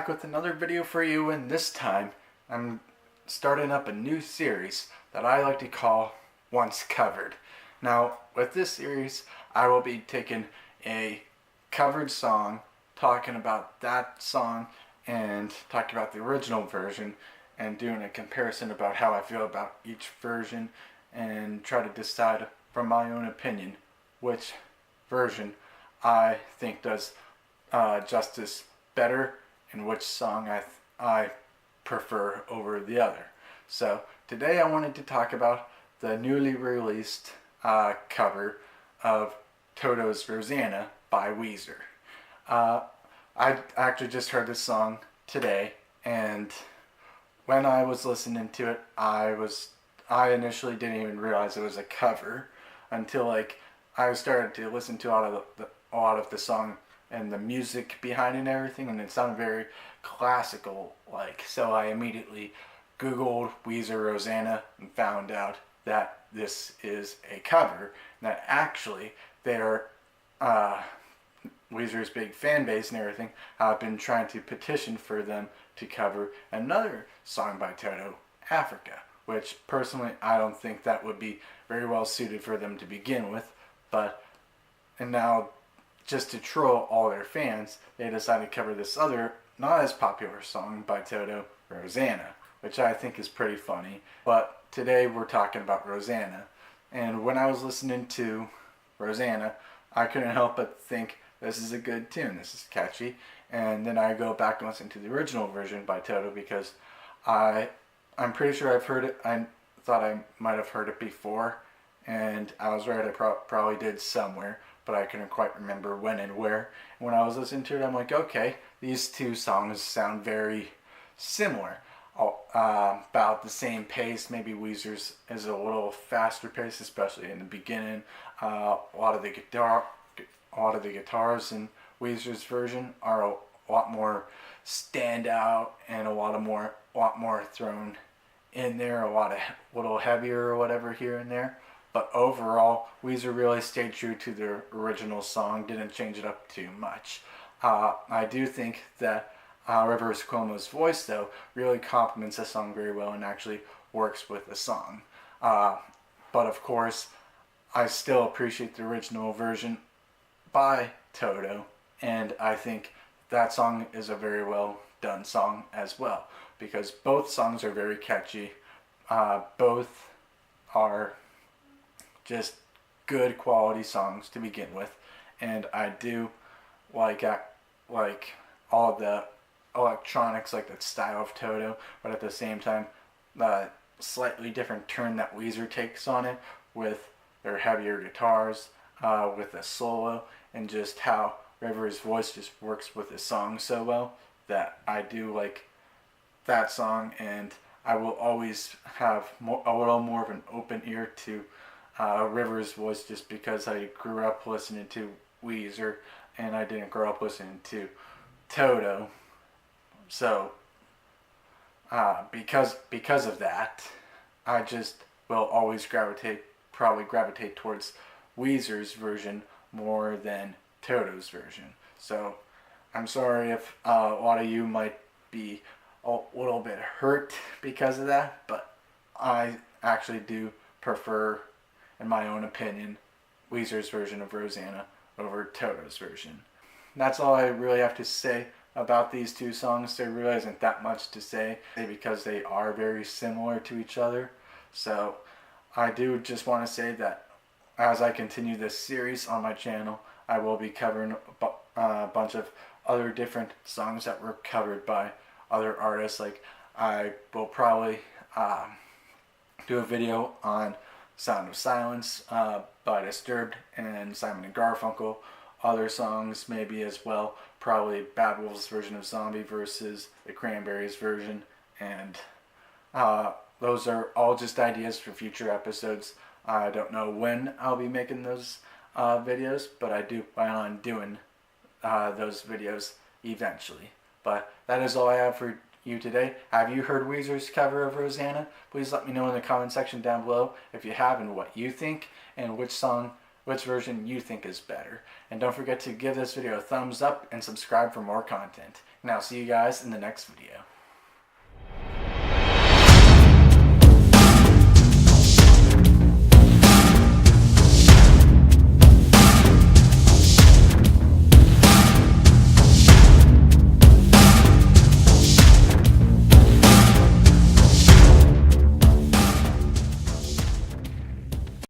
back with another video for you, and this time I'm starting up a new series that I like to call Once Covered. Now, with this series, I will be taking a covered song, talking about that song, and talking about the original version, and doing a comparison about how I feel about each version, and try to decide from my own opinion which version I think does justice better and which song I prefer over the other. So today I wanted to talk about the newly released cover of Toto's Rosanna by Weezer. I actually just heard this song today, and when I was listening to it, I initially didn't even realize it was a cover until I started to listen to a lot of the song and the music behind it and everything, and it sounded very classical like. So I immediately Googled Weezer Rosanna and found out that this is a cover, and that actually they're Weezer's big fan base and everything have been trying to petition for them to cover another song by Toto, Africa, which personally I don't think that would be very well suited for them to begin with, and now just to troll all their fans, they decided to cover this other not as popular song by Toto, Rosanna, which I think is pretty funny. But today we're talking about Rosanna, and when I was listening to Rosanna, I couldn't help but think this is a good tune, this is catchy, and then I go back and listen to the original version by Toto because I'm pretty sure I've heard it. I thought I might have heard it before, and I was right, I probably did somewhere, but I couldn't quite remember when and where. And when I was listening to it, I'm like, okay, these two songs sound very similar, about the same pace. Maybe Weezer's is a little faster pace, especially in the beginning. A lot of the guitars in Weezer's version are a lot more standout and a lot more thrown in there, a little heavier or whatever here and there. But overall, Weezer really stayed true to their original song, didn't change it up too much. I do think that Rivers Cuomo's voice, though, really complements the song very well and actually works with the song. But of course, I still appreciate the original version by Toto, and I think that song is a very well done song as well, because both songs are very catchy. Both are just good quality songs to begin with, and I do like all the electronics, like that style of Toto, but at the same time the slightly different turn that Weezer takes on it with their heavier guitars, with the solo, and just how Rivers' voice just works with the song so well that I do like that song, and I will always have a little more of an open ear to Rivers' voice, just because I grew up listening to Weezer and I didn't grow up listening to Toto. So because of that, I just will always probably gravitate towards Weezer's version more than Toto's version. So I'm sorry if a lot of you might be a little bit hurt because of that, but I actually do prefer, in my own opinion, Weezer's version of Rosanna over Toto's version. That's all I really have to say about these two songs. There really isn't that much to say because they are very similar to each other. So I do just want to say that as I continue this series on my channel, I will be covering a bunch of other different songs that were covered by other artists. Like I will probably do a video on Sound of Silence by Disturbed and Simon and Garfunkel. Other songs maybe as well, probably Bad Wolf's version of Zombie versus the Cranberries version, and those are all just ideas for future episodes. I don't know when I'll be making those videos, but I do plan on doing those videos eventually. But that is all I have for you today. Have you heard Weezer's cover of Rosanna? Please let me know in the comment section down below if you have and what you think, and which song which version you think is better. And don't forget to give this video a thumbs up and subscribe for more content. And I'll see you guys in the next video.